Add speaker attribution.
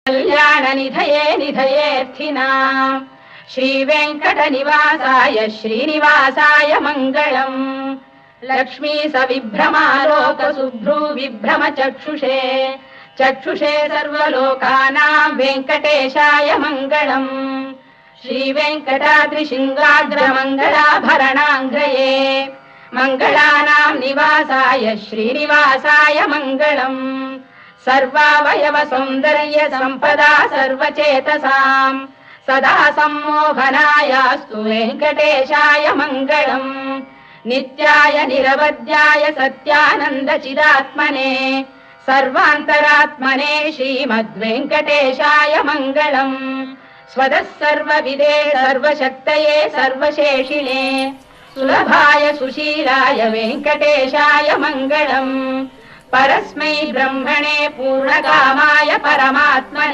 Speaker 1: कल्याणनिधये निधयेऽर्थिनाम् श्रीवेङ्कटनिवासाय श्रीनिवासाय मङ्गलम् लक्ष्मी सविभ्रमालोकसुभ्रूविभ्रम चक्षुषे चक्षुषे सर्वलोकानां वेङ्कटेशाय मङ्गलम् श्रीवेङ्कटाद्रिशृङ्गाग्रमङ्गलाभरणाङ्ग्रये मङ्गलानां निवासाय श्रीनिवासाय मङ्गलम् सर्वावयव सौन्दर्य सम्पदा सर्वचेतसाम् सदा सम्मोहनायास्तु वेङ्कटेशाय मङ्गलम् नित्याय निरवध्याय सत्यानन्द चिदात्मने सर्वान्तरात्मने श्रीमद्वेङ्कटेशाय मङ्गलम् स्वतः सर्वविदे सर्वशक्तये सर्वशेषिणे सुलभाय सुशीलाय वेङ्कटेशाय मङ्गलम् परस्मै ब्रह्मणे पूर्णकामाय परमात्मने